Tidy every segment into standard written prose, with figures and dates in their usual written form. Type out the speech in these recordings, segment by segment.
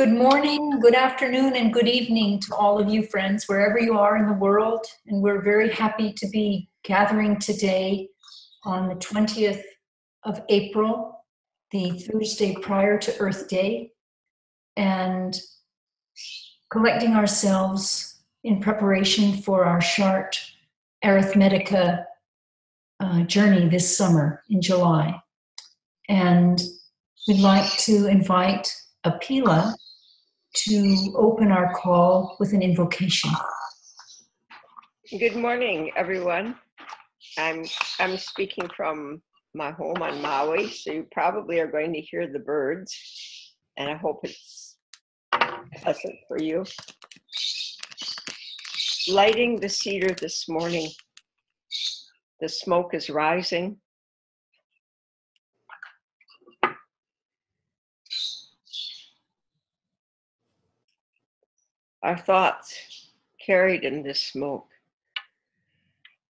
Good morning, good afternoon, and good evening to all of you friends, wherever you are in the world. And we're very happy to be gathering today on the 20th of April, the Thursday prior to Earth Day, and collecting ourselves in preparation for our Chartres Arithmetica journey this summer in July. And we'd like to invite Apila to open our call with an invocation. Good morning, everyone. I'm speaking from my home on Maui, so you probably are going to hear the birds, and I hope it's pleasant for you. Lighting the cedar this morning. The smoke is rising. Our thoughts, carried in this smoke,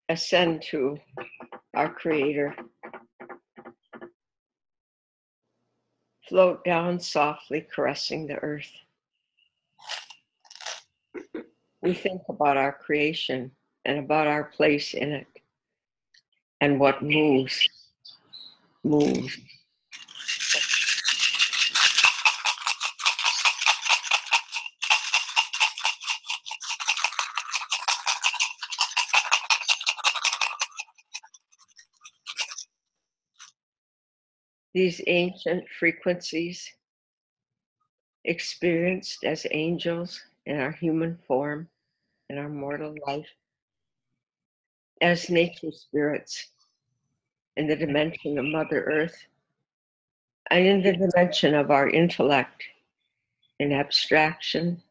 ascend to our Creator. Float down softly, caressing the earth. We think about our creation and about our place in it and what moves. These ancient frequencies, experienced as angels in our human form, in our mortal life, as nature spirits in the dimension of Mother Earth, and in the dimension of our intellect, in abstraction,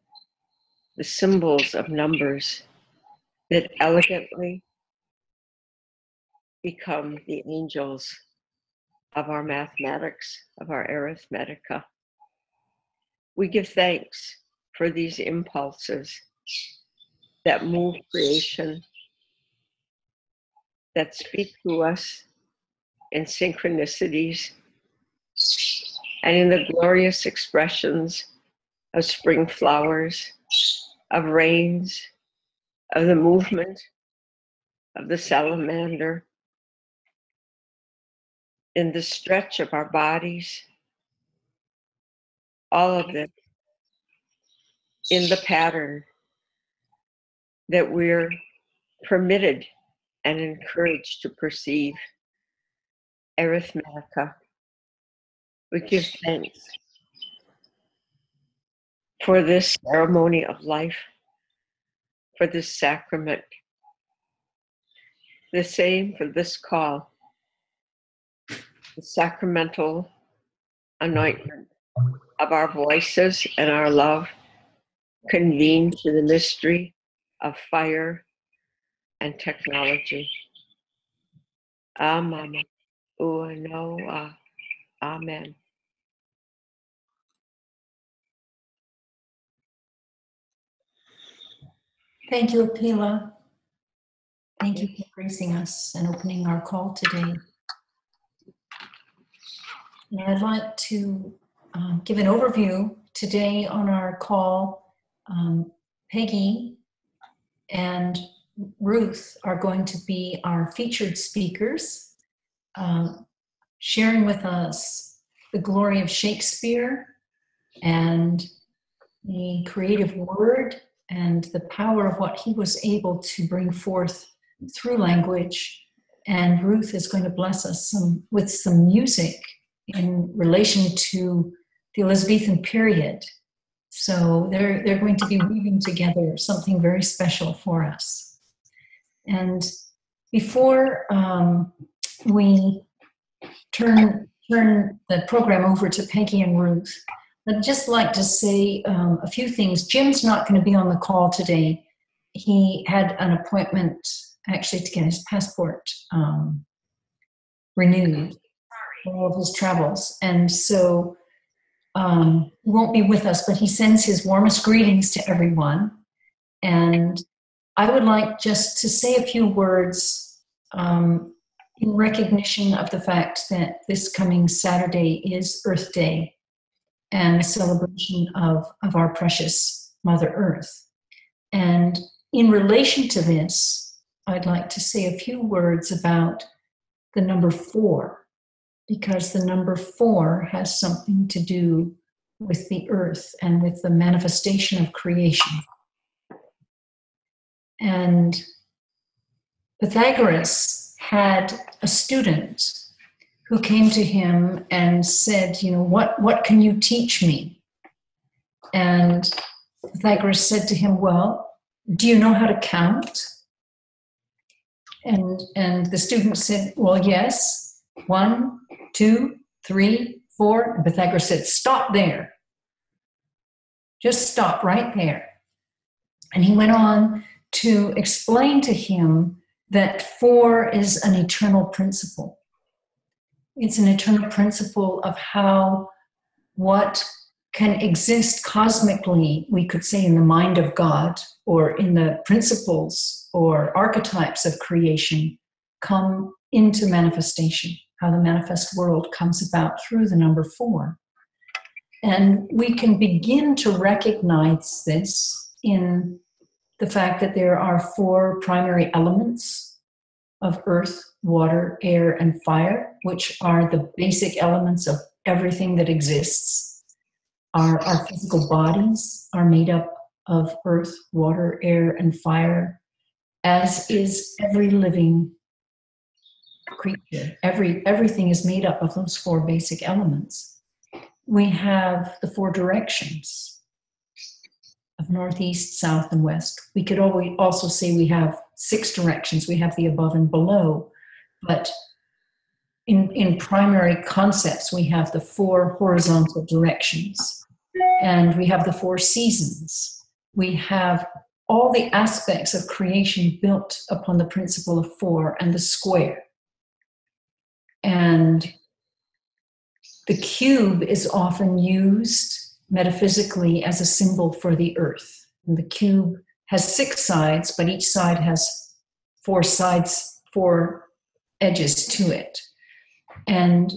the symbols of numbers that elegantly become the angels of our mathematics, of our arithmetica. We give thanks for these impulses that move creation, that speak to us in synchronicities and in the glorious expressions of spring flowers, of rains, of the movement of the salamander, in the stretch of our bodies, all of it in the pattern that we're permitted and encouraged to perceive. Arithmetica. We give thanks for this ceremony of life, for this sacrament. The same for this call, the sacramental anointment of our voices and our love convened to the mystery of fire and technology. Mama, ua noa, amen. Thank you, Apila. Thank you for gracing us and opening our call today. And I'd like to give an overview today on our call. Peggy and Ruth are going to be our featured speakers, sharing with us the glory of Shakespeare and the creative word and the power of what he was able to bring forth through language. And Ruth is going to bless us with some music in relation to the Elizabethan period. So they're going to be weaving together something very special for us. And before we turn the program over to Peggy and Ruth, I'd just like to say a few things. Jim's not going to be on the call today. He had an appointment actually to get his passport renewed for all of his travels. And so he won't be with us, but he sends his warmest greetings to everyone. And I would like just to say a few words in recognition of the fact that this coming Saturday is Earth Day. and a celebration of our precious Mother Earth. And in relation to this, I'd like to say a few words about the number 4, because the number 4 has something to do with the earth and with the manifestation of creation. And Pythagoras had a student who came to him and said, you know, what can you teach me? And Pythagoras said to him, well, do you know how to count? And the student said, well, yes, 1, 2, 3, 4. And Pythagoras said, stop there. Just stop right there. And he went on to explain to him that 4 is an eternal principle. It's an eternal principle of how what can exist cosmically, we could say in the mind of God, or in the principles or archetypes of creation, come into manifestation, how the manifest world comes about through the number 4. And we can begin to recognize this in the fact that there are 4 primary elements of earth, water, air, and fire, which are the basic elements of everything that exists. Our physical bodies are made up of earth, water, air, and fire, as is every living creature. Everything is made up of those 4 basic elements. We have the 4 directions of northeast, south, and west. We could also say we have 6 directions. We have the above and below. But in primary concepts, we have the 4 horizontal directions. And we have the 4 seasons. We have all the aspects of creation built upon the principle of 4 and the square. And the cube is often used metaphysically as a symbol for the earth. And the cube has 6 sides, but each side has 4 sides, 4 edges to it. And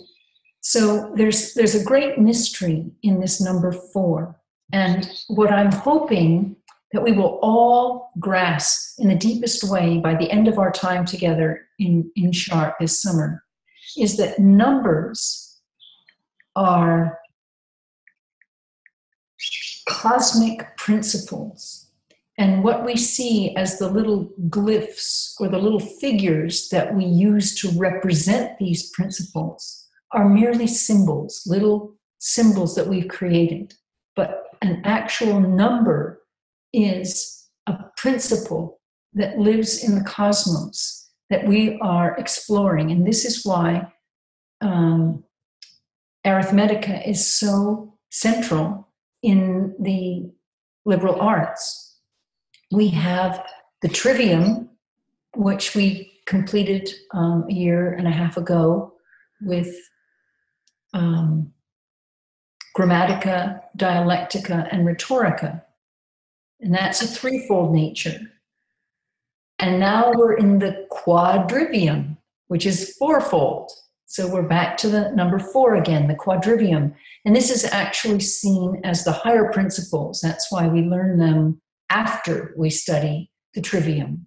so there's a great mystery in this number 4. And what I'm hoping that we will all grasp in the deepest way by the end of our time together in Chartres this summer is that numbers are cosmic principles. And what we see as the little glyphs or the little figures that we use to represent these principles are merely symbols, little symbols that we've created. But an actual number is a principle that lives in the cosmos that we are exploring. And this is why arithmetica is so central in the liberal arts. We have the trivium, which we completed a year and a half ago with grammatica, dialectica, and rhetorica. And that's a threefold nature. And now we're in the quadrivium, which is fourfold. So we're back to the number 4 again, the quadrivium. And this is actually seen as the higher principles. That's why we learn them after we study the trivium.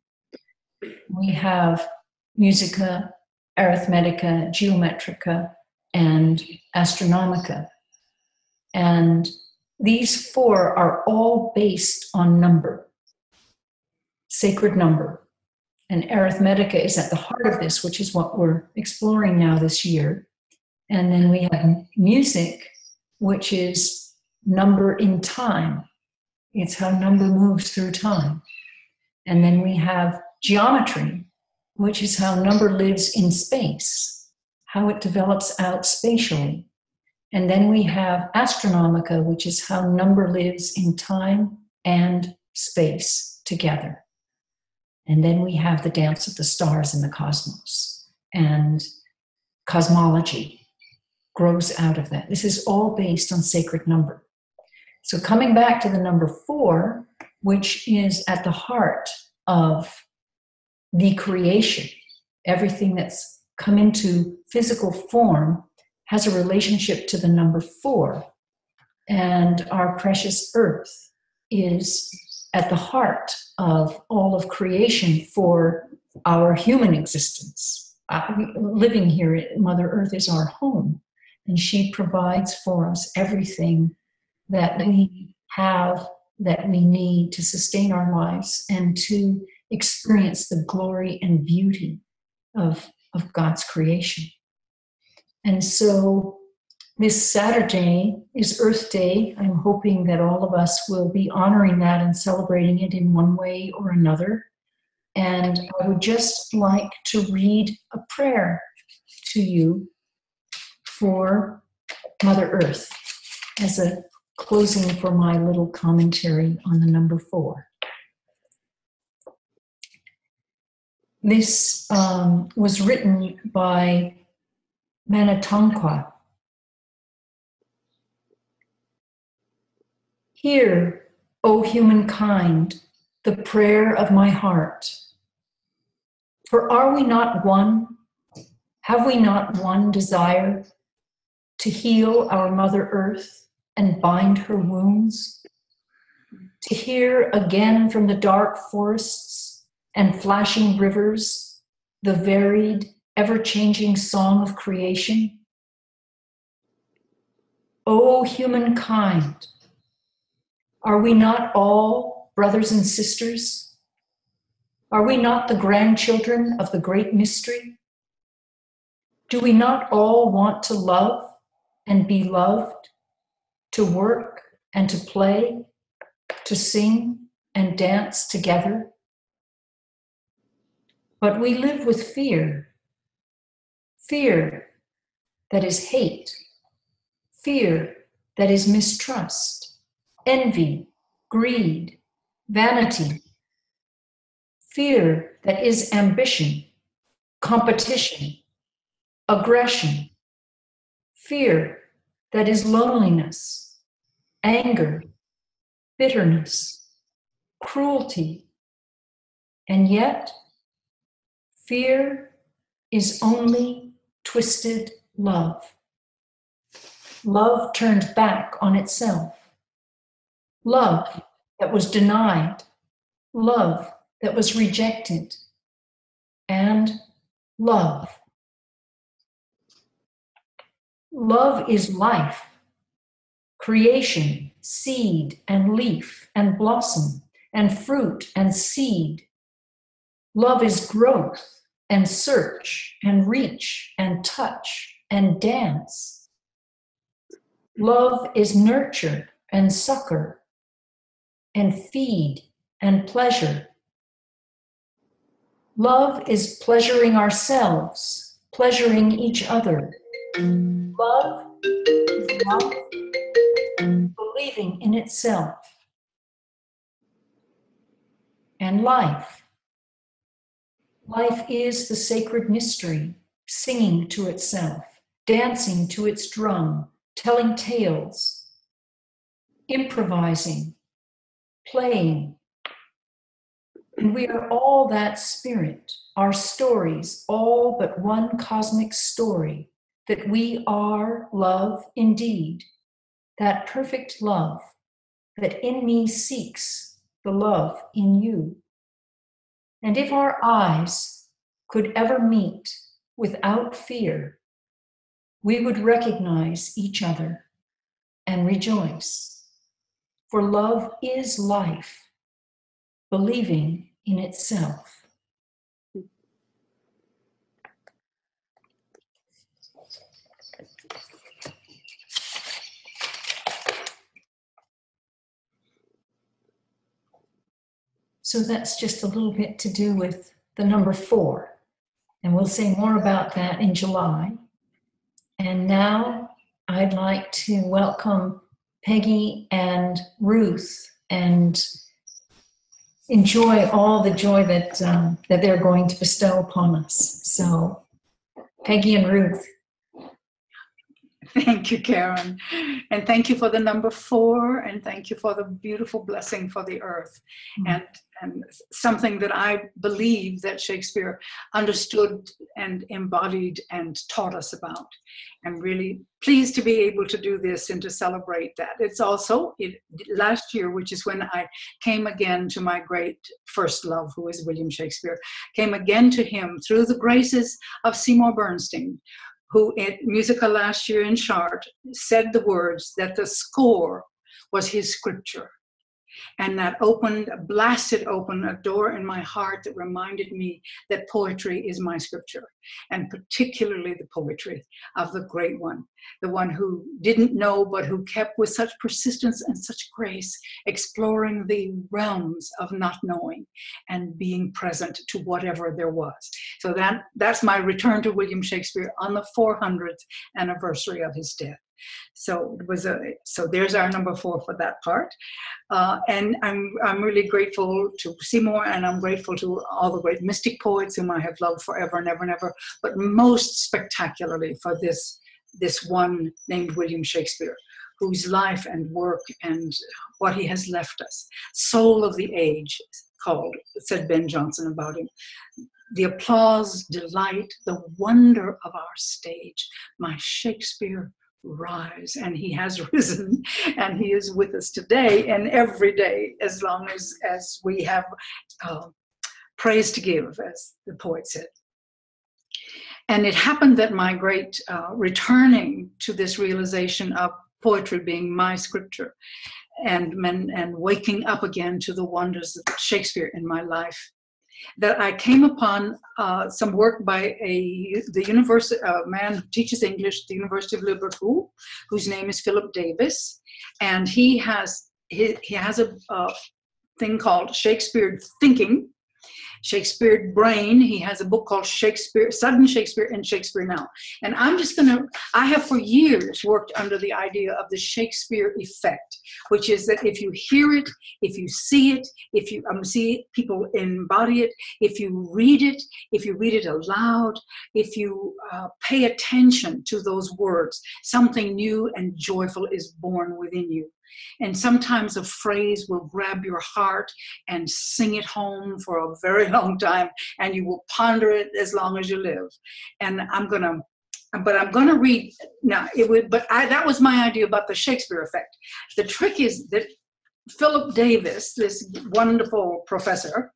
We have musica, arithmetica, geometrica, and astronomica. And these 4 are all based on number, sacred number. And arithmetica is at the heart of this, which is what we're exploring now this year. And then we have music, which is number in time. It's how number moves through time. And then we have geometry, which is how number lives in space, how it develops out spatially. And then we have astronomica, which is how number lives in time and space together. And then we have the dance of the stars in the cosmos. And cosmology grows out of that. This is all based on sacred number. So coming back to the number 4, which is at the heart of the creation, everything that's come into physical form has a relationship to the number 4. And our precious earth is at the heart of all of creation for our human existence. Living here, Mother Earth is our home, and she provides for us everything that we have, that we need to sustain our lives and to experience the glory and beauty of God's creation. And so this Saturday is Earth Day. I'm hoping that all of us will be honoring that and celebrating it in one way or another. And I would just like to read a prayer to you for Mother Earth as a closing for my little commentary on the number 4. This was written by Manatonkwa. Hear, O humankind, the prayer of my heart. For are we not one? Have we not one desire to heal our Mother Earth and bind her wounds? To hear again from the dark forests and flashing rivers the varied, ever-changing song of creation? O humankind, are we not all brothers and sisters? Are we not the grandchildren of the great mystery? Do we not all want to love and be loved, to work and to play, to sing and dance together? But we live with fear, fear that is hate, fear that is mistrust, envy, greed, vanity, fear that is ambition, competition, aggression, fear that is loneliness, anger, bitterness, cruelty, and yet fear is only twisted love. Love turned back on itself. Love that was denied. Love that was rejected. And love. Love is life, creation, seed and leaf and blossom and fruit and seed. Love is growth and search and reach and touch and dance. Love is nurture and succor and feed and pleasure. Love is pleasuring ourselves, pleasuring each other. Love is love, believing in itself. And life. Life is the sacred mystery, singing to itself, dancing to its drum, telling tales, improvising, playing. And we are all that spirit, our stories, all but one cosmic story, that we are love indeed, that perfect love that in me seeks the love in you. And if our eyes could ever meet without fear, we would recognize each other and rejoice. For love is life, believing in itself. So that's just a little bit to do with the number 4. And we'll say more about that in July. And now I'd like to welcome Peggy and Ruth and enjoy all the joy that they're going to bestow upon us. So, Peggy and Ruth. Thank you, Karen. And thank you for the number 4, and thank you for the beautiful blessing for the earth. And something that I believe that Shakespeare understood and embodied and taught us about. I'm really pleased to be able to do this and to celebrate that. It's also last year, which is when I came again to my great first love, who is William Shakespeare, came again to him through the graces of Seymour Bernstein, who at Musica last year in Chartres said the words that the score was his scripture. And that blasted open a door in my heart that reminded me that poetry is my scripture, and particularly the poetry of the great one, the one who didn't know, but who kept with such persistence and such grace, exploring the realms of not knowing and being present to whatever there was. So that's my return to William Shakespeare on the 400th anniversary of his death. So there's our number 4 for that part, and I'm really grateful to Seymour, and I'm grateful to all the great mystic poets whom I have loved forever and ever and ever, but most spectacularly for this one named William Shakespeare, whose life and work and what he has left us, soul of the age, said Ben Jonson about him. The applause, delight, the wonder of our stage, my Shakespeare, rise. And he has risen, and he is with us today and every day, as long as we have praise to give, as the poet said. And it happened that my great returning to this realization of poetry being my scripture, and waking up again to the wonders of Shakespeare in my life, that I came upon some work by a man who teaches English at the University of Liverpool, whose name is Philip Davis, and he has a thing called Shakespeare Thinking, Shakespeare Brain. He has a book called Sudden Shakespeare and Shakespeare Now. And I have for years worked under the idea of the Shakespeare effect, which is that if you hear it, if you see it, if you see people embody it, if you read it aloud, if you pay attention to those words, something new and joyful is born within you. And sometimes a phrase will grab your heart and sing it home for a very long time, and you will ponder it as long as you live. And I'm gonna read now. That was my idea about the Shakespeare effect. The trick is that Philip Davis, this wonderful professor,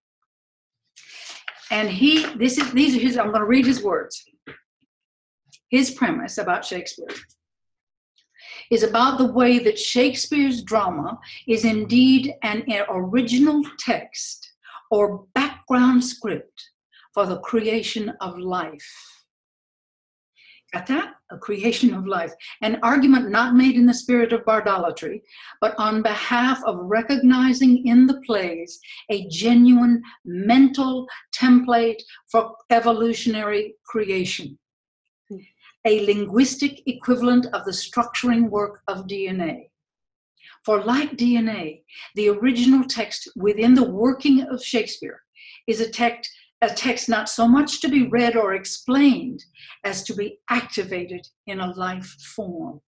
and these are his. I'm going to read his words. His premise about Shakespeare is about the way that Shakespeare's drama is indeed an original text or background script for the creation of life. Got that? A creation of life. An argument not made in the spirit of bardolatry, but on behalf of recognizing in the plays a genuine mental template for evolutionary creation. A linguistic equivalent of the structuring work of DNA. For like DNA, the original text within the working of Shakespeare is a text not so much to be read or explained as to be activated in a life form.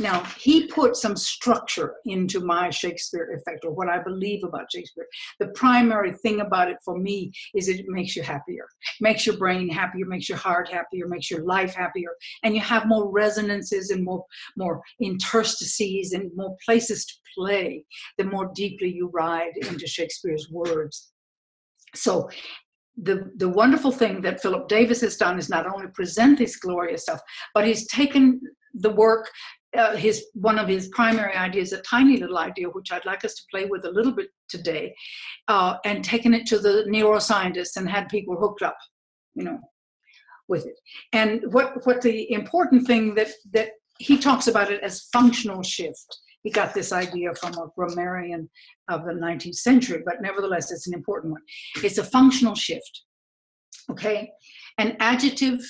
Now, he put some structure into my Shakespeare effect, or what I believe about Shakespeare. The primary thing about it for me is it makes you happier, makes your brain happier, makes your heart happier, makes your life happier, and you have more resonances and more interstices and more places to play the more deeply you ride into Shakespeare's words. So the wonderful thing that Philip Davis has done is not only present this glorious stuff, but he's taken the work, one of his primary ideas, a tiny little idea, which I'd like us to play with a little bit today, and taken it to the neuroscientists and had people hooked up, with it. And what the important thing that he talks about it as functional shift. He got this idea from a grammarian of the 19th century, but nevertheless, it's an important one. It's a functional shift, okay? An adjective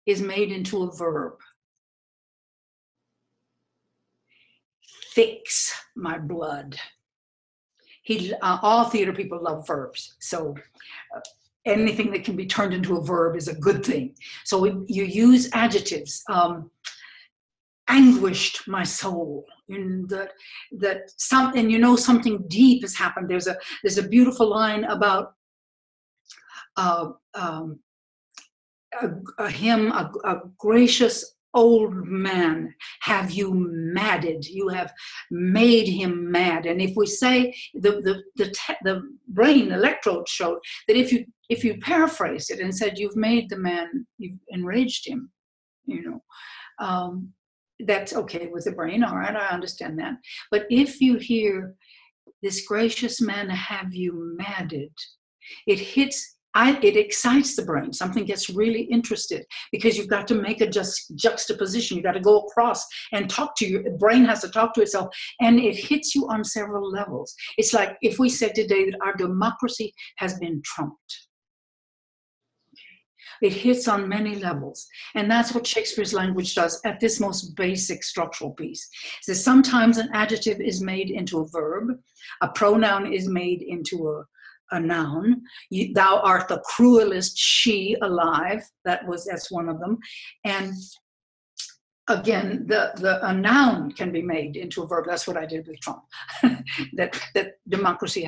is made into a verb. Fix my blood. All theater people love verbs, so anything that can be turned into a verb is a good thing. So you use adjectives. anguished my soul. In that something deep has happened. There's a beautiful line about a hymn, a gracious old man have you madded. You have made him mad. And if we say the brain electrode showed that if you paraphrase it and said you've made the man, you've enraged him, that's okay with the brain. All right, I understand that. But if you hear this gracious man have you madded, it excites the brain. Something gets really interested because you've got to make a juxtaposition. You've got to go across and talk to your brain, has to talk to itself, and it hits you on several levels. It's like if we said today that our democracy has been trumped. It hits on many levels. And that's what Shakespeare's language does at this most basic structural piece. So sometimes an adjective is made into a verb, a pronoun is made into a noun. Thou art the cruelest she alive. That's one of them. And again, a noun can be made into a verb. That's what I did with Trump. that democracy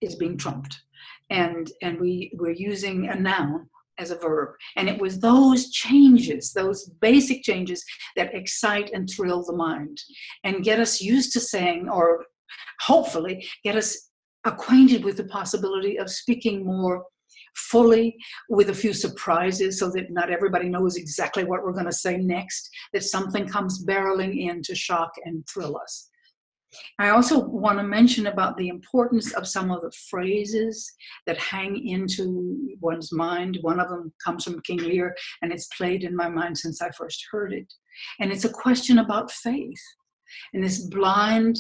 is being trumped. And we're using a noun as a verb. And it was those changes, those basic changes, that excite and thrill the mind and get us used to saying, or hopefully get us acquainted with the possibility of speaking more fully with a few surprises so that not everybody knows exactly what we're going to say next, that something comes barreling in to shock and thrill us. I also want to mention about the importance of some of the phrases that hang into one's mind. One of them comes from King Lear, and it's played in my mind since I first heard it. And it's a question about faith. And this blind,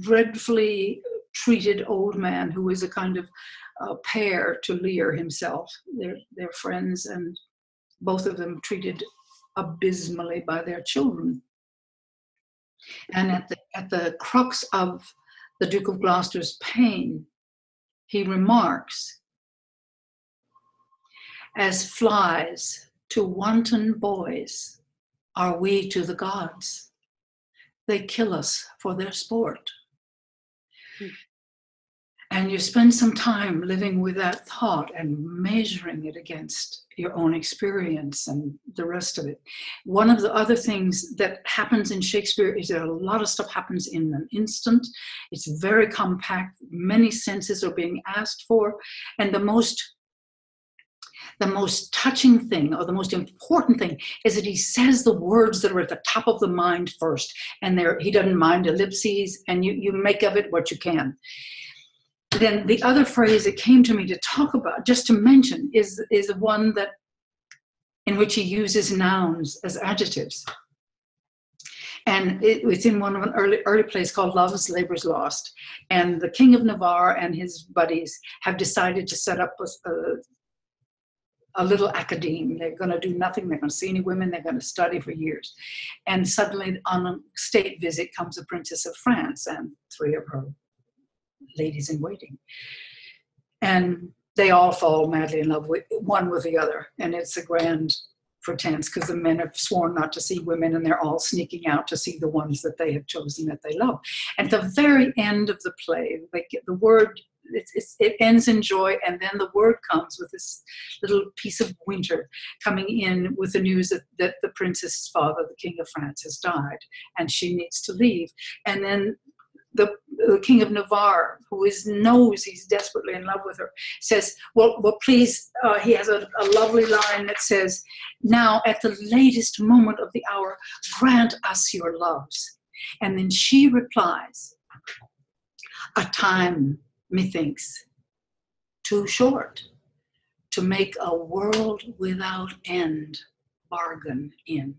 dreadfully treated old man who is a kind of pair to Lear himself. They're friends, and both of them treated abysmally by their children. And at the crux of the Duke of Gloucester's pain, he remarks, as flies to wanton boys are we to the gods. They kill us for their sport. And you spend some time living with that thought and measuring it against your own experience and the rest of it. One of the other things that happens in Shakespeare is that a lot of stuff happens in an instant. It's very compact. Many senses are being asked for. And the most touching thing, or the most important thing, is that he says the words that are at the top of the mind first. And he doesn't mind ellipses, and you make of it what you can. Then the other phrase that came to me to talk about, just to mention, is one that in which he uses nouns as adjectives. And it's in one of an early plays called Love's Labour's Lost. And the King of Navarre and his buddies have decided to set up a little academe. They're going to do nothing. They're going to see any women. They're going to study for years. And suddenly on a state visit comes a princess of France and 3 of her ladies in waiting. And they all fall madly in love with one with the other. And it's a grand pretense because the men have sworn not to see women, and they're all sneaking out to see the ones that they have chosen that they love. At the very end of the play, they get the word, it ends in joy, and then the word comes with this little piece of winter coming in with the news that the princess's father, the King of France, has died, and she needs to leave. And then the King of Navarre, who knows he's desperately in love with her, says, well, please, he has a lovely line that says, now at the latest moment of the hour, grant us your loves. And then she replies, a time, methinks, too short to make a world without end bargain in.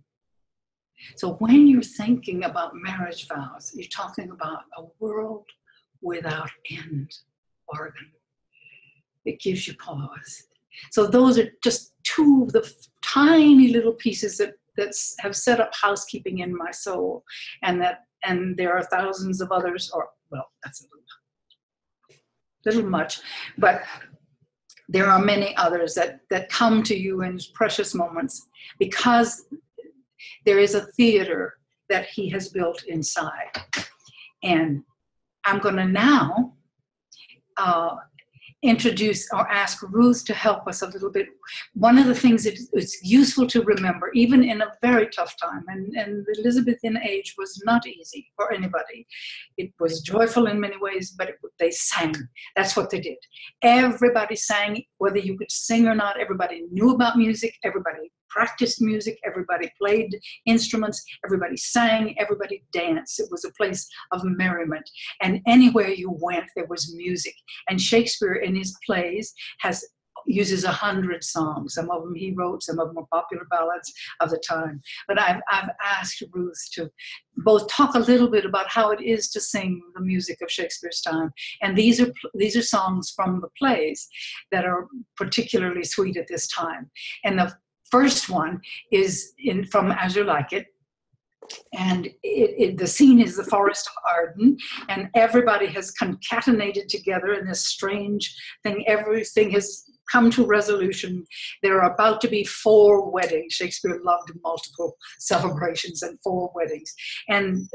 So when you're thinking about marriage vows, you're talking about a world without end bargain. It gives you pause. So those are just 2 of the tiny little pieces that have set up housekeeping in my soul, and there are thousands of others, or well, that's a little much, but there are many others that come to you in precious moments, because there is a theater that he has built inside. And I'm going to now introduce or ask Ruth to help us a little bit. One of the things that it's useful to remember, even in a very tough time, and the Elizabethan age was not easy for anybody. It was joyful in many ways, but they sang. That's what they did. Everybody sang, whether you could sing or not. Everybody knew about music. Everybody practiced music. Everybody played instruments. Everybody sang. Everybody danced. It was a place of merriment. And anywhere you went, there was music. And Shakespeare, in his plays, uses 100 songs. Some of them he wrote, some of them are popular ballads of the time. But I've asked Ruth to both talk a little bit about how it is to sing the music of Shakespeare's time. And these are songs from the plays that are particularly sweet at this time. And the first one is from As You Like It. And the scene is the Forest of Arden, and everybody has concatenated together in this strange thing. Everything has come to resolution. There are about to be 4 weddings. Shakespeare loved multiple celebrations and 4 weddings. And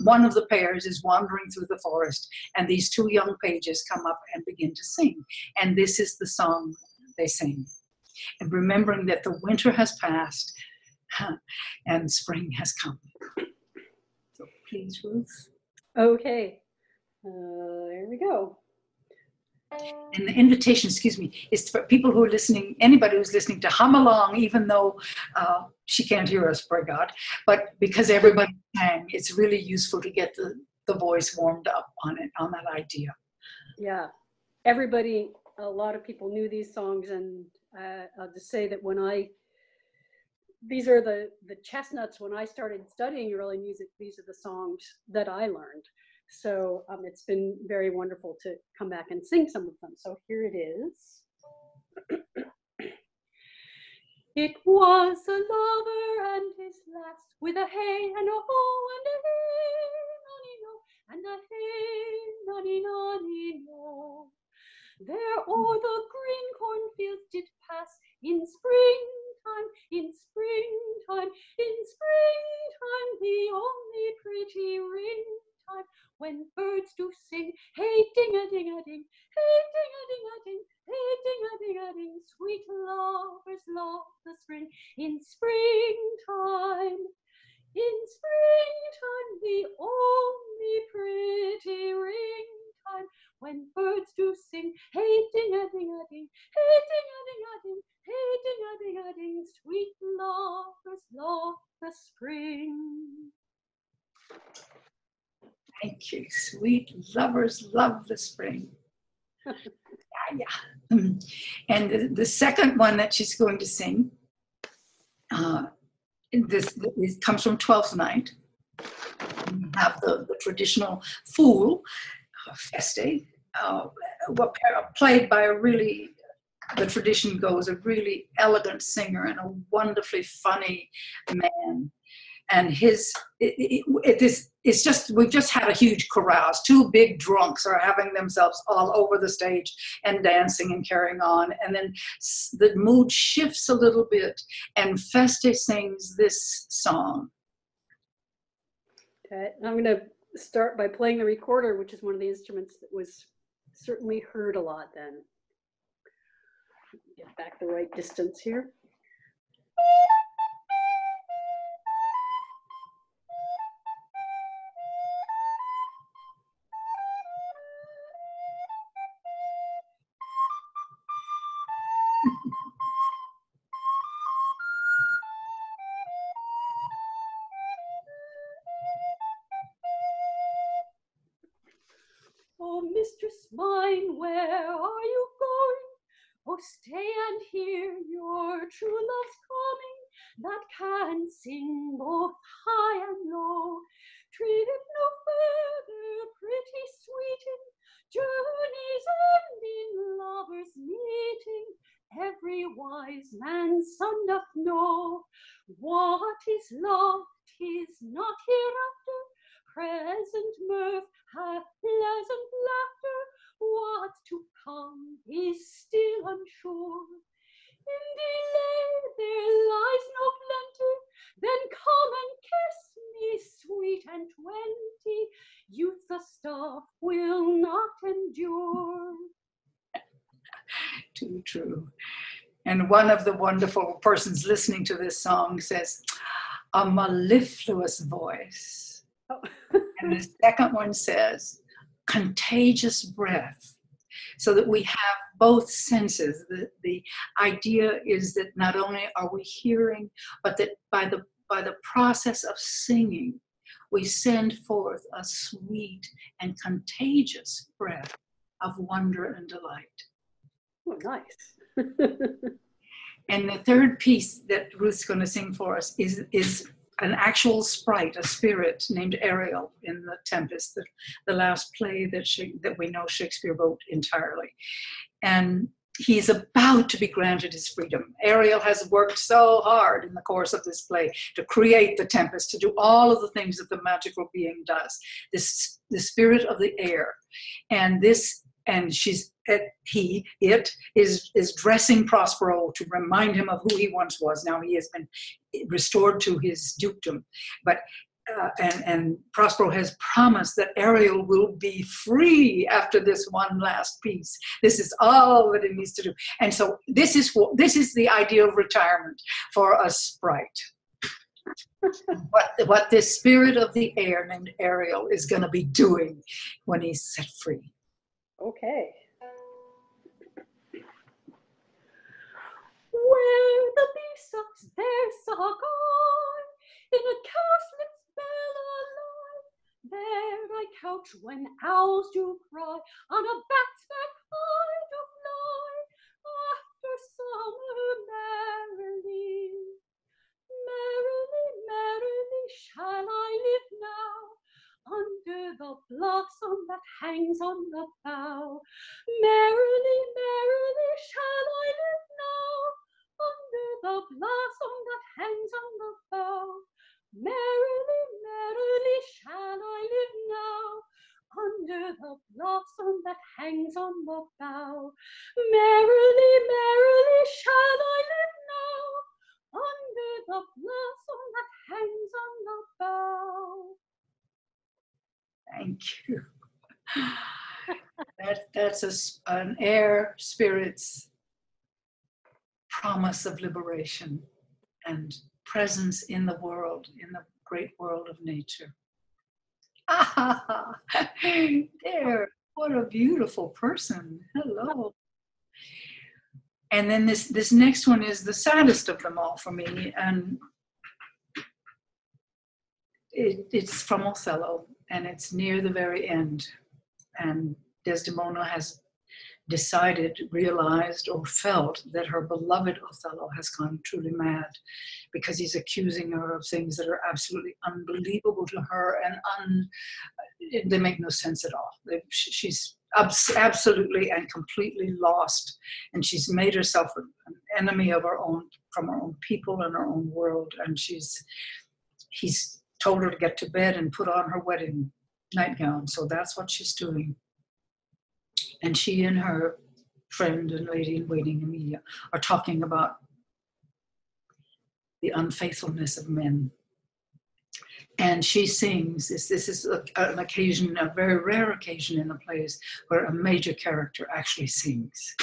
one of the pairs is wandering through the forest, and these 2 young pages come up and begin to sing. And this is the song they sing. And remembering that the winter has passed, and spring has come. So please, Ruth. Okay, there we go. And the invitation, excuse me, is for people who are listening, anybody who's listening, to hum along, even though she can't hear us, pray God. But because everybody sang, it's really useful to get the voice warmed up on it, on that idea. Yeah, everybody, a lot of people knew these songs, and I'll just say that these are the chestnuts. When I started studying early music, these are the songs that I learned. So it's been very wonderful to come back and sing some of them. So here it is. It was a lover and his lass, with a hey and a ho and a hey, nonny no, and a hey, nonny nonny no. There o'er the green cornfields did pass in springtime, in springtime, in springtime, the only pretty ring time, when birds do sing, hey ding-a-ding-a-ding, hey ding-a-ding-a-ding, hey ding-a-ding-a-ding, sweet lovers love the spring, in springtime, the only pretty ring time, when birds do sing, hey ding-a-ding-a-ding, hey ding-a-ding-a-ding, hey ding-a-ding-a-ding, sweet lovers love the spring. Thank you. Sweet lovers love the spring. Yeah. And the second one that she's going to sing, this comes from Twelfth Night. We have the traditional fool, Feste, played by the tradition goes, a really elegant singer and a wonderfully funny man. And it's just, we've just had a huge carouse. 2 big drunks are having themselves all over the stage and dancing and carrying on. And then the mood shifts a little bit, and Feste sings this song. Okay, I'm going to start by playing the recorder, which is one of the instruments that was certainly heard a lot then. Get back the right distance here. Oh, mistress mine, where are you going? Oh, stay and hear your true love's coming, that can sing both high and low. Tread it no further, pretty sweeting, journeys ending, lovers meeting. Every wise man's son doth know what is love, 'tis not hereafter. Present mirth hath pleasant laughter, what's to come is still unsure. In delay there lies no plenty, then a staff will not endure. Too true. And one of the wonderful persons listening to this song says, a mellifluous voice. Oh. And the second one says, contagious breath. So that we have both senses. The idea is that not only are we hearing, but that by the process of singing, we send forth a sweet and contagious breath of wonder and delight. Oh, nice. And the third piece that Ruth's going to sing for us is an actual sprite, a spirit named Ariel in The Tempest, the last play that we know Shakespeare wrote entirely. And he's about to be granted his freedom. Ariel has worked so hard in the course of this play to create the Tempest, to do all of the things that the magical being does. The spirit of the air. And it is dressing Prospero to remind him of who he once was. Now he has been restored to his dukedom, but and Prospero has promised that Ariel will be free after this one last piece. This is all that he needs to do, and so this is the idea of retirement for a sprite. What this spirit of the air named Ariel is going to be doing when he's set free. Okay. Where the bee sucks, there suck I, in a cowslip's bell alive. There I couch when owls do cry, on a bat's back I do fly, after summer merrily. Merrily, merrily shall I live now, under the blossom that hangs on the bough. Merrily, merrily shall I live now, under the blossom that hangs on the bough. Merrily, merrily shall I live now, under the blossom that hangs on the bough. Merrily, merrily shall I live now, under the blossom that hangs on the bough. Thank you. That's an air spirit's promise of liberation and presence in the world, in the great world of nature. Ah, there, what a beautiful person. Hello. And then this next one is the saddest of them all for me, and it's from Othello, and it's near the very end. And Desdemona has realized, or felt that her beloved Othello has gone truly mad because he's accusing her of things that are absolutely unbelievable to her and they make no sense at all. She's absolutely and completely lost, and she's made herself an enemy of from her own people and her own world, and he's told her to get to bed and put on her wedding nightgown, so that's what she's doing. And she and her friend and lady in waiting, Emilia, are talking about the unfaithfulness of men. And she sings, this is an occasion, a very rare occasion in the plays where a major character actually sings.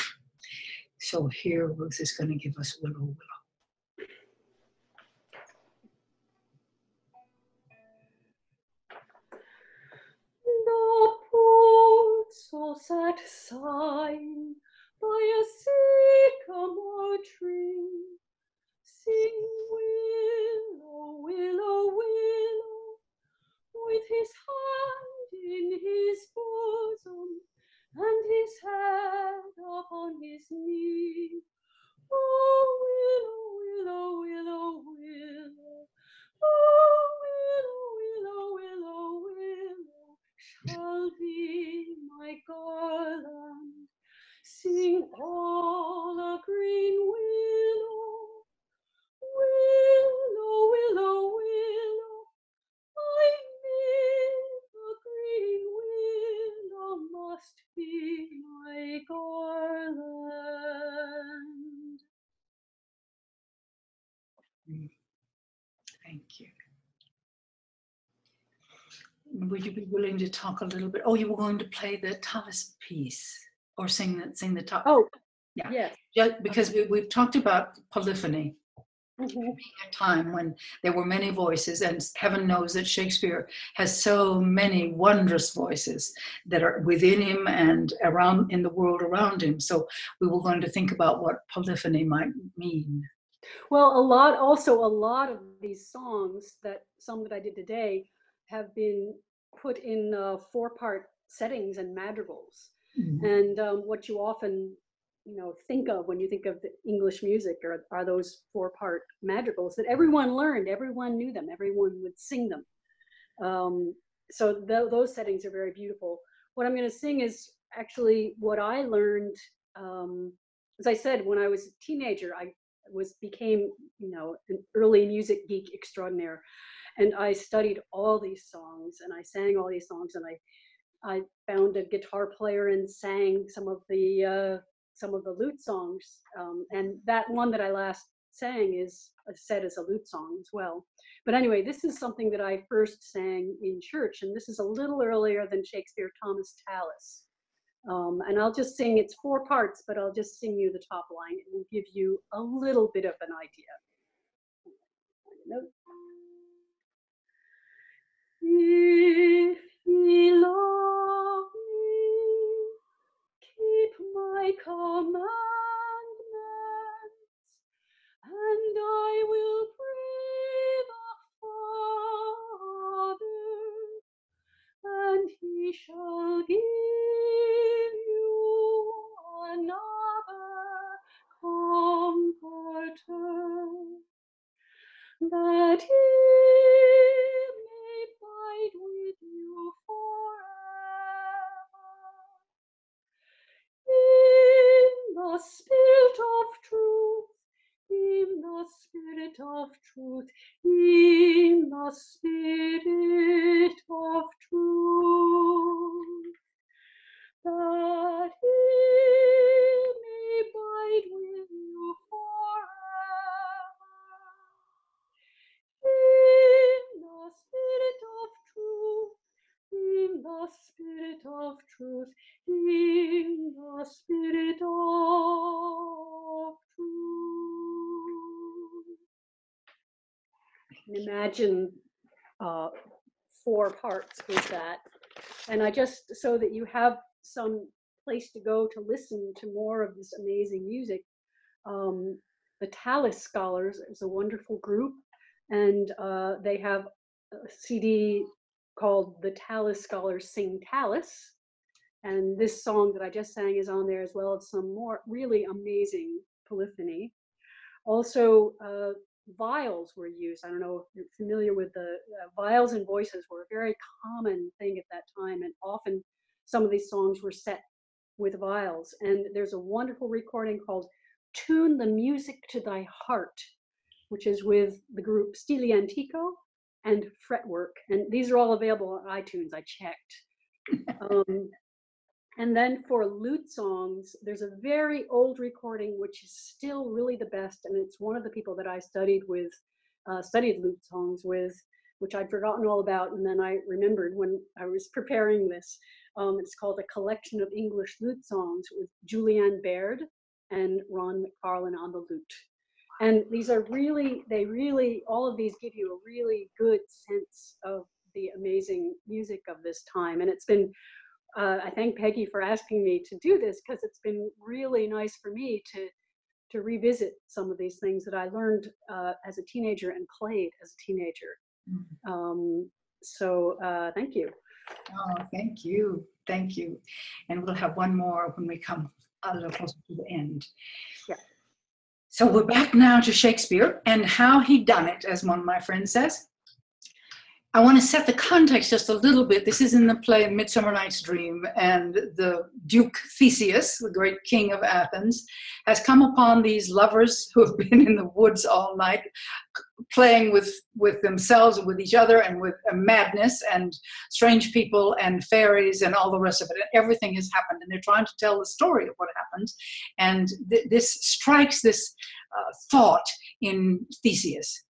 So here Ruth is going to give us Willow, Willow. The poor so sad sighing by a sycamore tree, sing willow, willow, willow, with his hand in his bosom and his head upon his knee. Oh, willow, willow, willow, willow, oh, willow, willow, willow, willow, shall be my garland. Sing all a green willow, willow, willow, willow. I knew a green willow must be my garland. Thank you. would you be willing to talk a little bit? Oh, you were going to play the Tallis piece or sing the top. Oh, yeah. yes. Just because we've talked about polyphony. Mhm. Being a time when there were many voices, and heaven knows that Shakespeare has so many wondrous voices that are within him and around in the world around him. So we were going to think about what polyphony might mean. Well, a lot of these songs, that some that I did today, have been put in 4-part settings and madrigals. Mm-hmm. And what you often, think of when you think of the English music are those 4-part madrigals that everyone learned, everyone knew them, everyone would sing them. So those settings are very beautiful. What I'm going to sing is actually what I learned. As I said, when I was a teenager, I became an early music geek extraordinaire, and I studied all these songs and I sang all these songs, and I found a guitar player and sang some of the lute songs, and that one that I last sang is said as a lute song as well. But anyway, this is something that I first sang in church, and this is a little earlier than Shakespeare, Thomas Tallis. And I'll just sing, it's 4 parts, but I'll just sing you the top line. It will give you a little bit of an idea. If ye love me, keep my commandments, and I will pray the Father, and he shall give you another comforter, that he may abide with you forever. In the spirit of truth, in the spirit of truth, in the spirit of truth, that he may abide with you forever. In the spirit of truth, in the spirit of truth, in the spirit of truth. And imagine 4 parts with that. And I just, so that you have some place to go to listen to more of this amazing music, the Tallis Scholars is a wonderful group, and they have a CD called The Tallis Scholars Sing Tallis, and this song that I just sang is on there, as well as some more really amazing polyphony. Also, viols were used. I don't know if you're familiar with the viols and voices were a very common thing at that time, and often some of these songs were set with viols. And there's a wonderful recording called Tune the Music to Thy Heart, which is with the group Stile Antico and Fretwork. And these are all available on iTunes, I checked. And then for lute songs, there's a very old recording, which is still really the best. And it's one of the people that I studied lute songs with, which I'd forgotten all about. And then I remembered when I was preparing this. It's called A Collection of English Lute Songs with Julianne Baird and Ron McFarlane on the lute. And these are all of these give you a really good sense of the amazing music of this time. And it's been, I thank Peggy for asking me to do this, because it's been really nice for me to revisit some of these things that I learned as a teenager and played as a teenager. So thank you. Oh, thank you. Thank you. And we'll have one more when we come a little closer to the end. Yeah. So we're back now to Shakespeare and how he done it, as one of my friends says. I want to set the context just a little bit. This is in the play Midsummer Night's Dream, and the Duke Theseus, the great king of Athens, has come upon these lovers who have been in the woods all night, playing with themselves and with each other, and with madness and strange people and fairies and all the rest of it. And everything has happened, and they're trying to tell the story of what happened. And this strikes this thought in Theseus.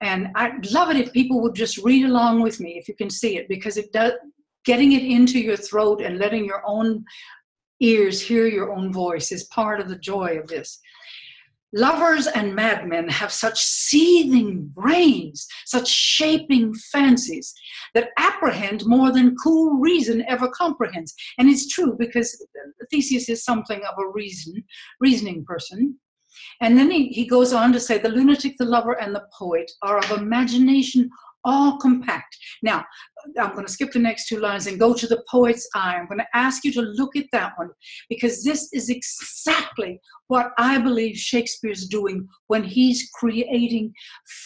And I'd love it if people would just read along with me, if you can see it, because it does, getting it into your throat and letting your own ears hear your own voice is part of the joy of this. Lovers and madmen have such seething brains, such shaping fancies, that apprehend more than cool reason ever comprehends. And it's true, because Theseus is something of a reasoning person. And then he goes on to say, the lunatic, the lover, and the poet are of imagination all compact. Now, I'm going to skip the next two lines and go to the poet's eye. I'm going to ask you to look at that one, because this is exactly what I believe Shakespeare's doing when he's creating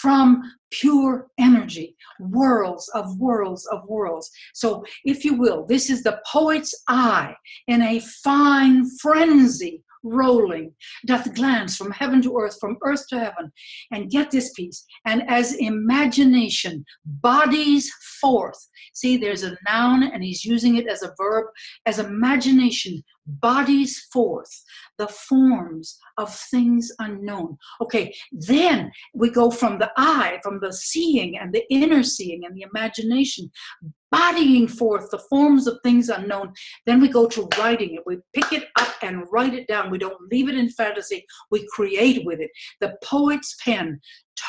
from pure energy, worlds of worlds of worlds. So, if you will, this is the poet's eye in a fine frenzy, rolling, doth glance from heaven to earth, from earth to heaven. And get this piece. And as imagination bodies forth, see, there's a noun and he's using it as a verb, as imagination bodies forth the forms of things unknown. Okay, then we go from the eye, from the seeing and the inner seeing and the imagination, bodying forth the forms of things unknown. Then we go to writing it. We pick it up and write it down. We don't leave it in fantasy. We create with it. The poet's pen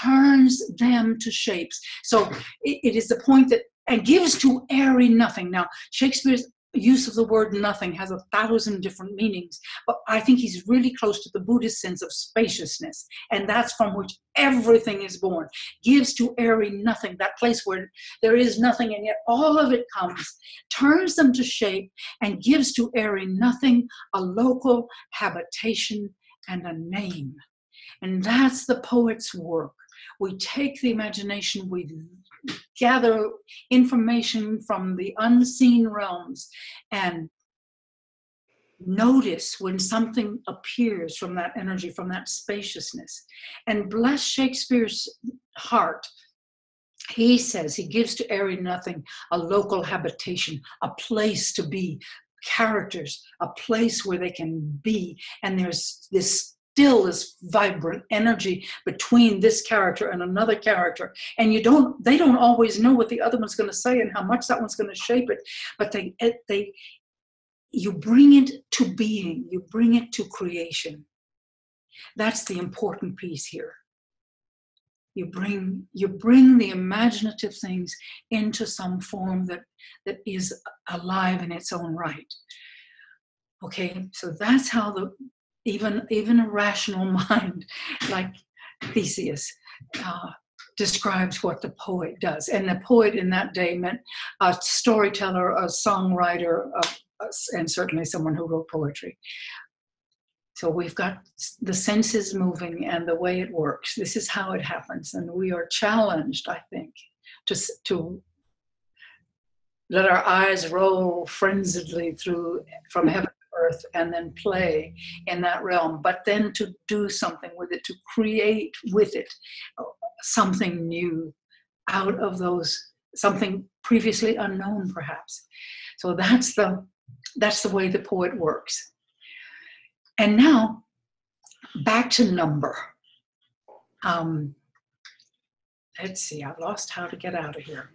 turns them to shapes. So it is the point that, and gives to airy nothing. Now, Shakespeare's use of the word nothing has 1,000 different meanings, but I think he's really close to the Buddhist sense of spaciousness, and that's from which everything is born. Gives to airy nothing, that place where there is nothing and yet all of it comes, turns them to shape, and gives to airy nothing a local habitation and a name. And that's the poet's work. We take the imagination, we gather information from the unseen realms, and notice when something appears from that energy, from that spaciousness. And bless Shakespeare's heart, he says he gives to airy nothing a local habitation, a place to be, characters, a place where they can be. And there's this still this vibrant energy between this character and another character, and they don't always know what the other one's going to say and how much that one's going to shape it, but you bring it to being, you bring it to creation. That's the important piece here. You bring the imaginative things into some form that is alive in its own right. Okay, so that's how even a rational mind like Theseus describes what the poet does. And the poet in that day meant a storyteller, a songwriter, and certainly someone who wrote poetry. So we've got the senses moving and the way it works. This is how it happens. And we are challenged, I think, to let our eyes roll frenziedly from heaven earth and then play in that realm, but then to do something with it, to create with it something new out of those, something previously unknown perhaps. So that's the way the poet works. And now back to number. Let's see, I've lost how to get out of here.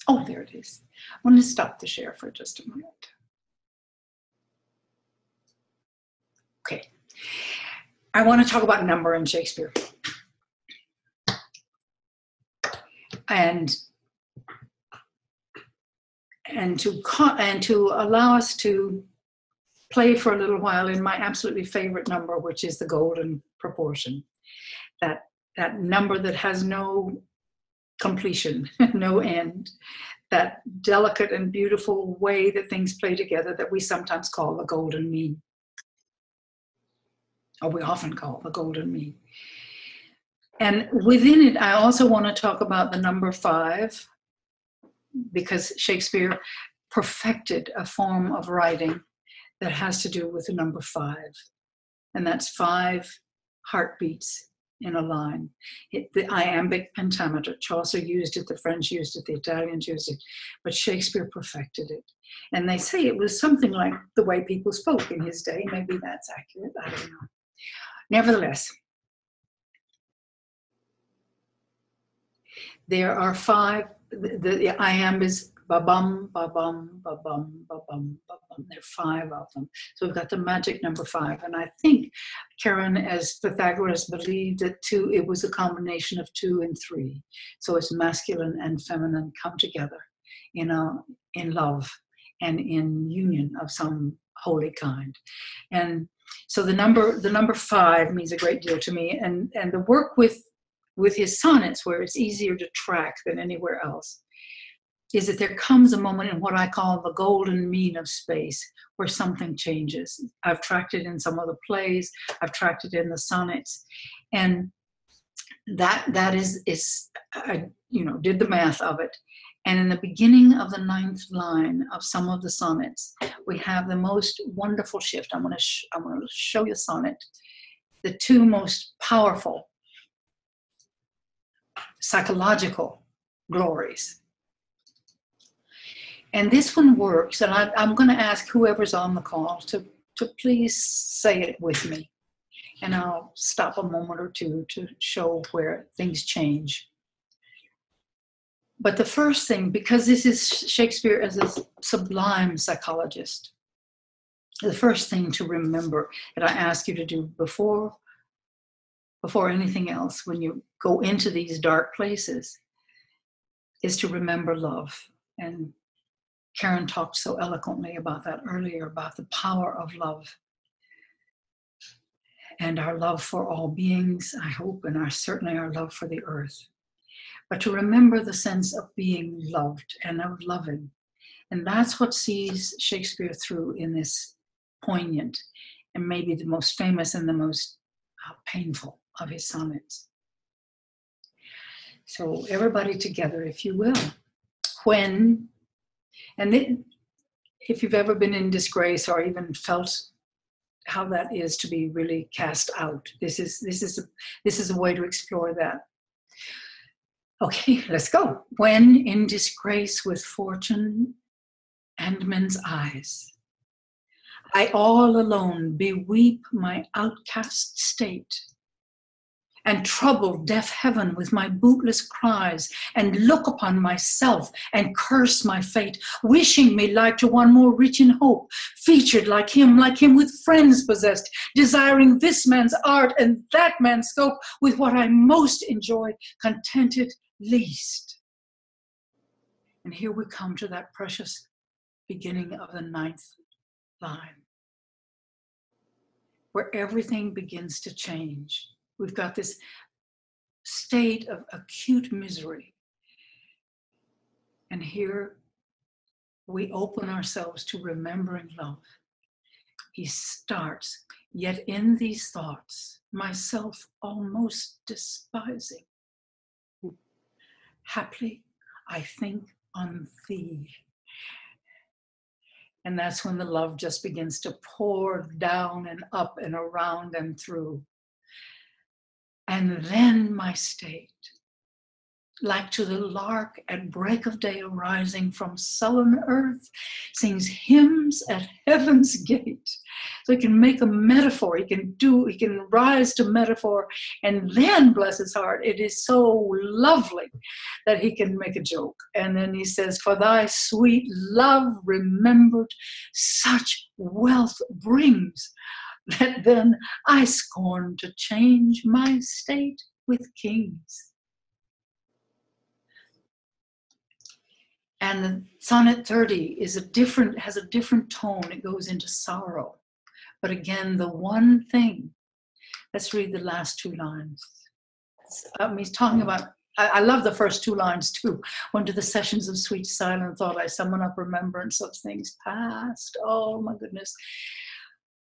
Oh, there it is. I'm going to stop the share for just a moment. Okay. I want to talk about number in Shakespeare. And to allow us to play for a little while in my absolutely favorite number, which is the golden proportion. That number that has no completion, no end, that delicate and beautiful way that things play together that we sometimes call the golden mean, or we often call the golden mean. And within it, I also want to talk about the number 5, because Shakespeare perfected a form of writing that has to do with the number 5, and that's 5 heartbeats in a line. The iambic pentameter. Chaucer used it, the French used it, the Italians used it, but Shakespeare perfected it. And they say it was something like the way people spoke in his day. Maybe that's accurate, I don't know. Nevertheless, There are 5, the iambs, ba-bum, ba-bum, ba-bum, ba-bum, ba-bum. There are 5 of them. So we've got the magic number 5. And I think Karen, as Pythagoras, believed that it was a combination of 2 and 3. So it's masculine and feminine come together in love and in union of some holy kind. And so the number 5 means a great deal to me. And the work with his sonnets, where it's easier to track than anywhere else, is that there comes a moment in what I call the golden mean of space, where something changes. I've tracked it in some of the plays, I've tracked it in the sonnets, and that is I did the math of it. And in the beginning of the 9th line of some of the sonnets, we have the most wonderful shift. I'm going to show you a sonnet. The 2 most powerful psychological glories. And this one works, and I'm going to ask whoever's on the call to please say it with me. And I'll stop a moment or two to show where things change. But the first thing, because this is Shakespeare as a sublime psychologist, the first thing to remember that I ask you to do before anything else, when you go into these dark places, is to remember love. And Karen talked so eloquently about that earlier, about the power of love. And our love for all beings, I hope, and certainly our love for the earth. But to remember the sense of being loved and of loving. And that's what sees Shakespeare through in this poignant and maybe the most famous and the most painful of his sonnets. So everybody together, if you will. If you've ever been in disgrace or even felt how that is to be really cast out, this is a way to explore that. Okay, let's go. When in disgrace with fortune and men's eyes, I all alone beweep my outcast state, and trouble deaf heaven with my bootless cries, and look upon myself and curse my fate, wishing me like to one more rich in hope, featured like him with friends possessed, desiring this man's art and that man's scope, with what I most enjoy, contented least. And here we come to that precious beginning of the 9th line, where everything begins to change. We've got this state of acute misery. And here we open ourselves to remembering love. He starts, yet in these thoughts, myself almost despising. Haply, I think on thee. And that's when the love just begins to pour down and up and around and through. And then my state, like to the lark at break of day arising from sullen earth, sings hymns at heaven's gate. So he can make a metaphor, he can rise to metaphor, and then, bless his heart, it is so lovely that he can make a joke. And then he says, for thy sweet love remembered such wealth brings, that then I scorn to change my state with kings. And the sonnet 30 has a different tone. It goes into sorrow. But again, the one thing, let's read the last 2 lines. He's talking about, I love the first 2 lines too. When to the sessions of sweet silent thought I summon up remembrance of things past. Oh my goodness.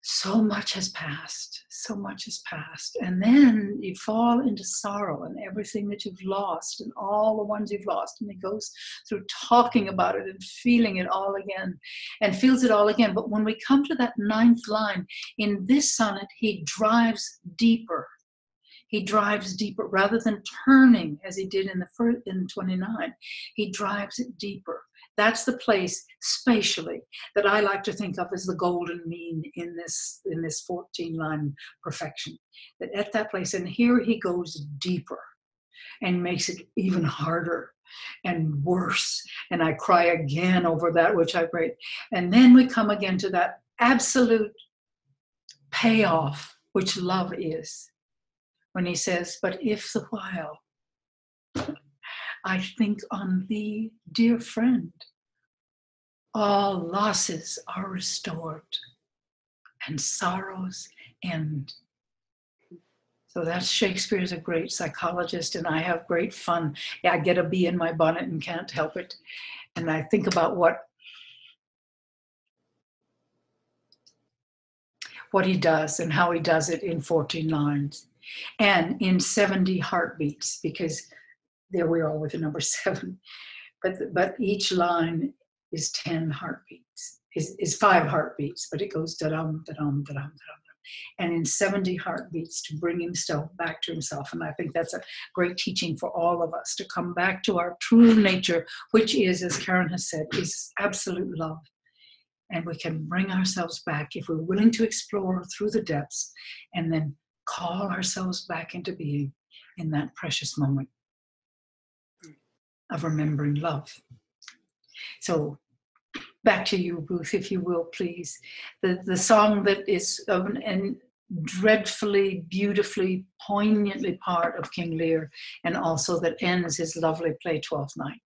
So much has passed, so much has passed. And then you fall into sorrow and everything that you've lost and all the ones you've lost. And he goes through talking about it and feeling it all again and feels it all again. But when we come to that 9th line, in this sonnet, he drives deeper. He drives deeper rather than turning as he did in 29. He drives it deeper. That's the place spatially that I like to think of as the golden mean in this 14-line perfection. That at that place, and here he goes deeper. and makes it even harder and worse. And I cry again over that which I prayed. And then we come again to that absolute payoff, which love is, when he says, but if the while I think on thee, dear friend, all losses are restored and sorrows end. So that's Shakespeare's a great psychologist, and I have great fun. Yeah, I get a bee in my bonnet and can't help it. And I think about what he does and how he does it in 14 lines and in 70 heartbeats, because there we are with the number 7. But each line is 10 heartbeats, is 5 heartbeats, but it goes da-dum, da-dum, da-dum, da-dum. And in 70 heartbeats to bring himself back to himself. And I think that's a great teaching for all of us, to come back to our true nature, which is, as Karen has said, is absolute love. And we can bring ourselves back if we're willing to explore through the depths and then call ourselves back into being in that precious moment of remembering love. So back to you, Ruth, if you will, please. The song that is an dreadfully, beautifully, poignantly part of King Lear, and also that ends his lovely play, Twelfth Night.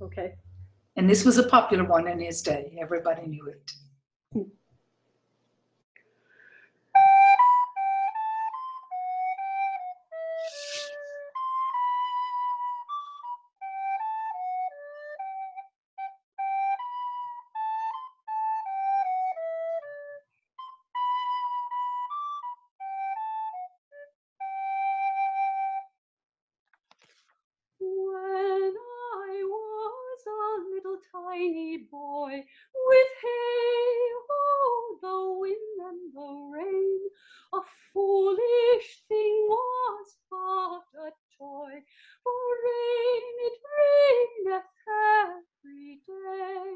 Okay. And this was a popular one in his day. Everybody knew it. When I was a little tiny boy, with hey-ho, the wind and the rain, a foolish thing was but a toy, for rain it raineth every day.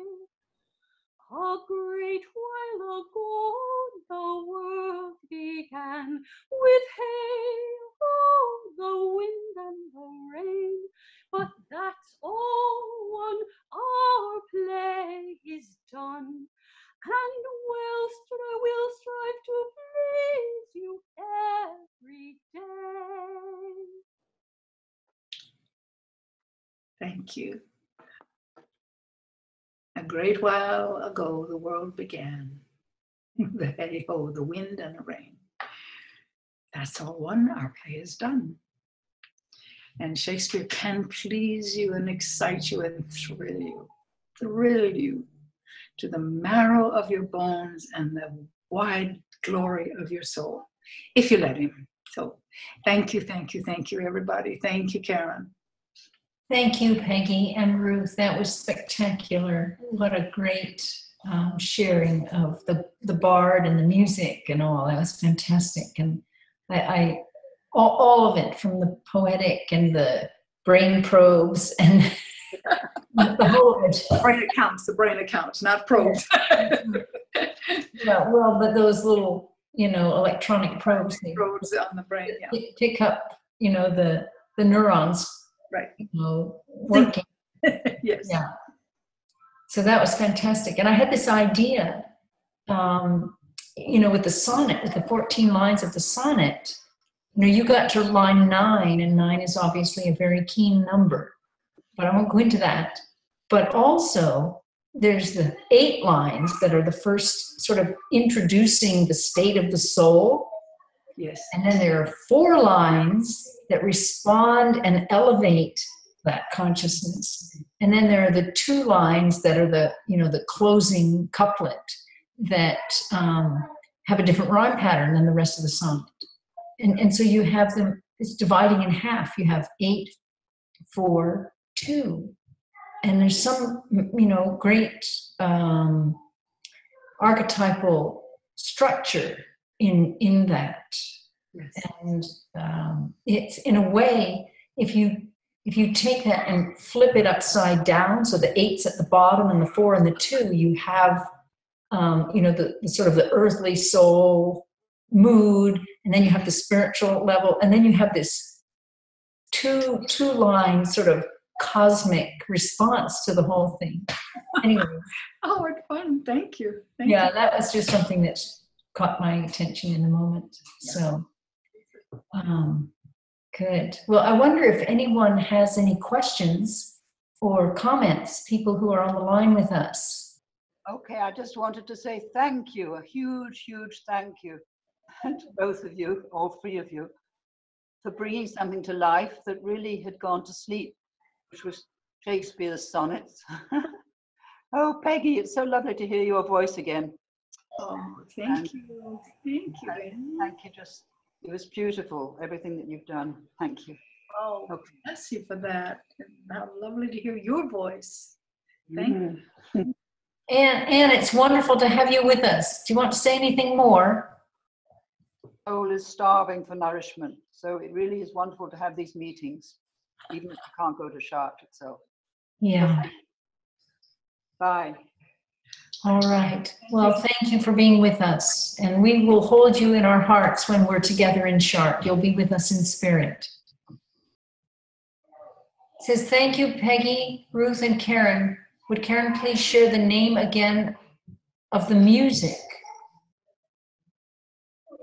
A great while ago the world began, with hey-ho, the wind and the rain. But that's all when our play is done, and we'll strive to please you every day. Thank you. A great while ago the world began. The hey-ho, the wind and the rain. That's all one, our play is done. And Shakespeare can please you and excite you and thrill you to the marrow of your bones and the wide glory of your soul, if you let him. So thank you, everybody. Thank you, Karen. Thank you, Peggy and Ruth. That was spectacular. What a great sharing of the bard and the music and all. That was fantastic. And I all of it, from the poetic and the brain probes and the whole of it. The brain accounts, not probes. Well, but those little, electronic probes. Probes on the brain, yeah. Pick up, the neurons. Right. Working. Yes. Yeah. So that was fantastic. And I had this idea, with the sonnet, with the 14 lines of the sonnet, you got to line 9, and 9 is obviously a very keen number, but I won't go into that. But also, there's the 8 lines that are the first sort of introducing the state of the soul. Yes. And then there are 4 lines that respond and elevate that consciousness. And then there are the 2 lines that are the closing couplet that have a different rhyme pattern than the rest of the sonnet. And so you have them, it's dividing in half. You have 8, 4, 2. And there's some, great archetypal structure in that. Yes. And it's, in a way, if you take that and flip it upside down, so the 8's at the bottom and the 4 and the 2, you have, the sort of the earthly soul mood, and then you have the spiritual level, and then you have this two-line sort of cosmic response to the whole thing. Anyway. Oh, what fun. Thank you. Yeah, You. that was just something that caught my attention in the moment. So, good. Well, I wonder if anyone has any questions or comments, people who are on the line with us. Okay, I just wanted to say thank you, a huge, huge thank you to both of you, all three of you, for bringing something to life that really had gone to sleep, which was Shakespeare's sonnets. Oh, Peggy, it's so lovely to hear your voice again. Oh, thank you. Thank you. Thank you. Just, it was beautiful, everything that you've done. Thank you. Oh, bless you for that. How lovely to hear your voice. Thank you. And it's wonderful to have you with us. Do you want to say anything more? Soul is starving for nourishment, so it really is wonderful to have these meetings, even if you can't go to Chartres itself. Yeah. Bye. All right. Well, thank you for being with us. And we will hold you in our hearts when we're together in Chartres. You'll be with us in spirit. It says, thank you, Peggy, Ruth, and Karen. Would Karen please share the name again of the music?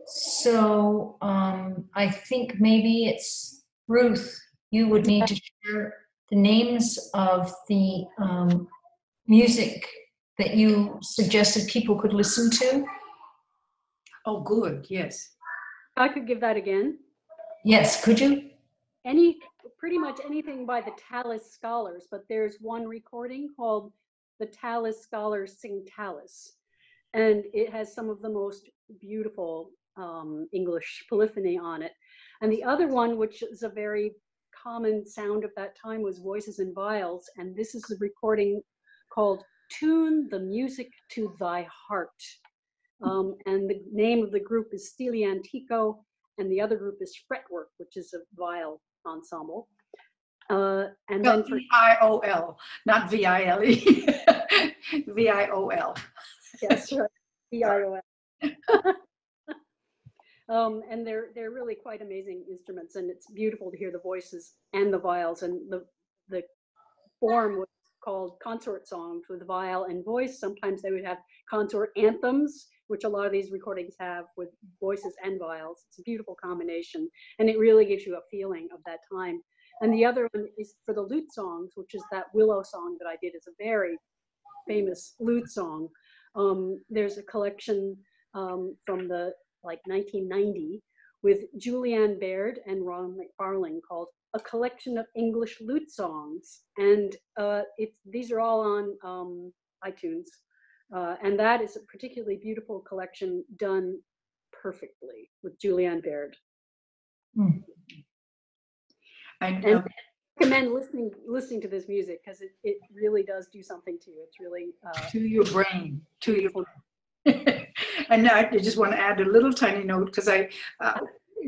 So I think maybe it's Ruth. You would need to share the names of the music that you suggested people could listen to. Oh, good. Yes. I could give that again. Yes, could you? Pretty much anything by the Tallis Scholars, but there's one recording called The Tallis Scholars Sing Tallis, and it has some of the most beautiful English polyphony on it. And the other one, which is a very common sound of that time, was voices and viols, and this is a recording called Tune the Music to Thy Heart. And the name of the group is Stile Antico, and the other group is Fretwork, which is a viol ensemble. And then for V-I-O-L, not V-I-L-E. V-I-O-L. Yes, right. V-I-O-L. And they're really quite amazing instruments, and it's beautiful to hear the voices and the viols. And the form was called consort songs with viol and voice. Sometimes they would have consort anthems, which a lot of these recordings have with voices and viols. It's a beautiful combination, and it really gives you a feeling of that time. And the other one is for the lute songs, which is that Willow song that I did. Is a very famous lute song. There's a collection from the 1990 with Julianne Baird and Ron McFarlane called A Collection of English Lute Songs, and these are all on iTunes, and that is a particularly beautiful collection done perfectly with Julianne Baird. Mm. And I recommend listening to this music because it really does do something to you. It's really to your brain, to your And I just want to add a little tiny note, because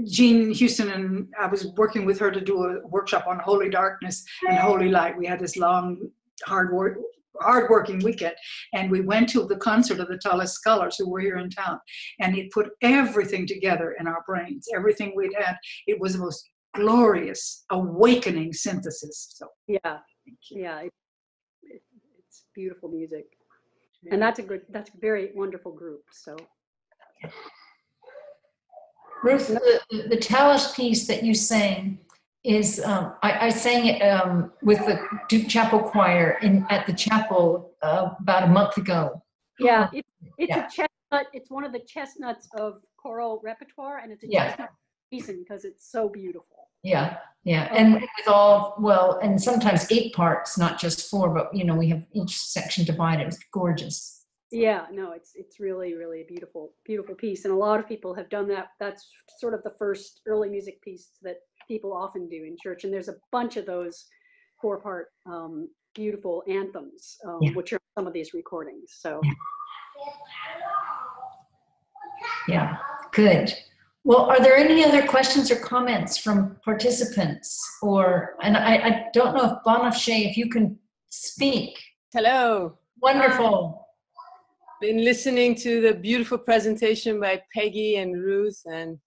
Jean Houston and I was working with her to do a workshop on holy darkness and holy light. We had this long, hard-working weekend, and we went to the concert of the Tallis Scholars who were here in town, and it put everything together in our brains. Everything we'd had, it was the most glorious, awakening synthesis. So yeah, it's beautiful music. And that's a very wonderful group. So, Ruth, the Tallis piece that you sang is I sang it with the Duke Chapel Choir at the chapel about a month ago. Yeah, it's a chestnut. It's one of the chestnuts of choral repertoire, and it's a chestnut reason because it's so beautiful. Yeah, and with and sometimes 8 parts, not just 4, but we have each section divided. It's gorgeous. Yeah, no, it's really, really a beautiful piece, and a lot of people have done that. That's sort of the first early music piece that people often do in church, and there's a bunch of those 4-part beautiful anthems, which are some of these recordings. So, yeah, good. Well, are there any other questions or comments from participants? And I don't know if Bonafshe, if you can speak. Hello. Wonderful. Been listening to the beautiful presentation by Peggy and Ruth and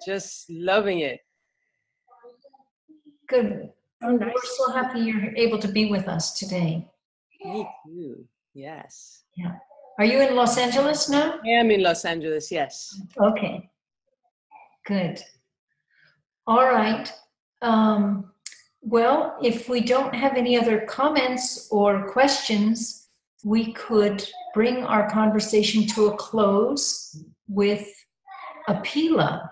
just loving it. Good. Oh, nice. We're so happy you're able to be with us today. Me too. Yes. Yeah. Are you in Los Angeles now? I am in Los Angeles, yes. Okay. Good. All right. Well, if we don't have any other comments or questions, we could bring our conversation to a close with a pila.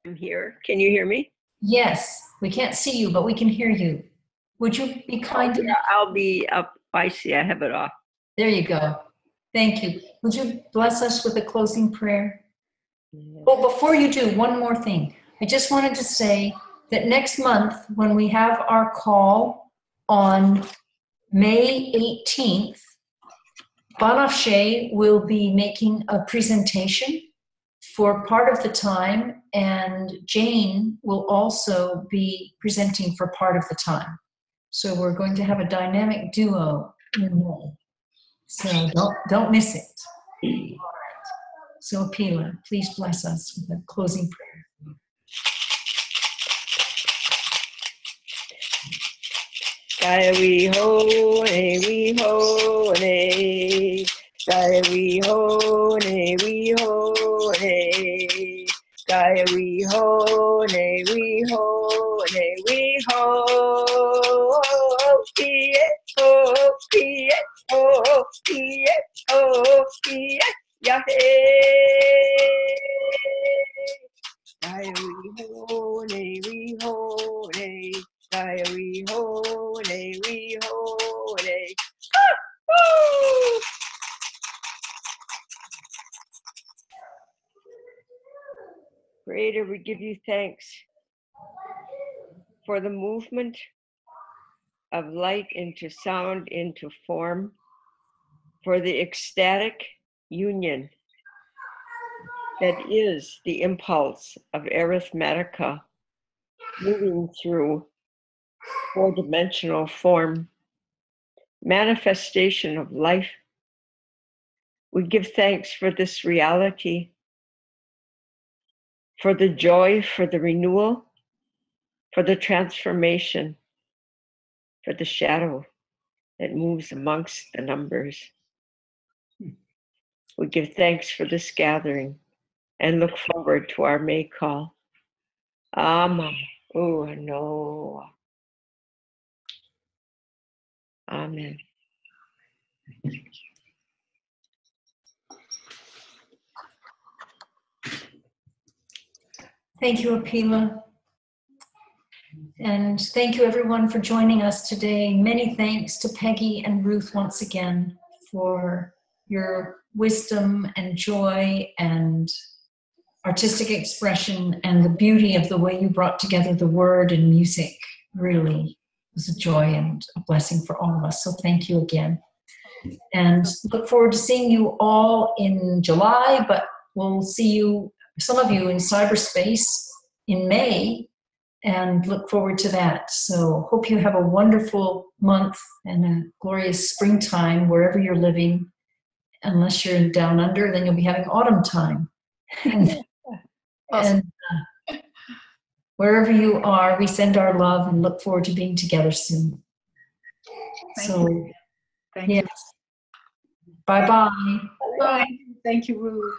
I'm here. Can you hear me? Yes, we can't see you, but we can hear you. Would you be kind enough? I'll be up. I see. I have it off. There you go. Thank you. Would you bless us with a closing prayer? Well, before you do, one more thing. I just wanted to say that next month, when we have our call on May 18th, Banafshe will be making a presentation for part of the time, and Jane will also be presenting for part of the time. So we're going to have a dynamic duo in May. So don't miss it. All right. So Pila, please bless us with a closing prayer. Jai we ho, we ho, Jai we ho, we ho, Jai we ho, we ho, we ho, Pie, ho, Pie, ho, Pie, ho, Pie, Yahe. Jai we ho, we ho, Jai we ho, we ho, woo! Creator, we give you thanks for the movement of light into sound into form, for the ecstatic union that is the impulse of arithmetica moving through four-dimensional form, manifestation of life. We give thanks for this reality, for the joy, for the renewal, for the transformation, for the shadow that moves amongst the numbers. We give thanks for this gathering and look forward to our May call. Amen. Oh, no. Amen. Thank you, Apila. And thank you everyone for joining us today. Many thanks to Peggy and Ruth once again for your wisdom and joy and artistic expression and the beauty of the way you brought together the word and music. Really was a joy and a blessing for all of us. So thank you again. And look forward to seeing you all in July, but we'll see you, some of you in cyberspace in May, and look forward to that. So hope you have a wonderful month and a glorious springtime wherever you're living. Unless you're down under, then you'll be having autumn time. And wherever you are, we send our love and look forward to being together soon. Thank you. Thank you. Bye-bye. Bye. Thank you, Ruth.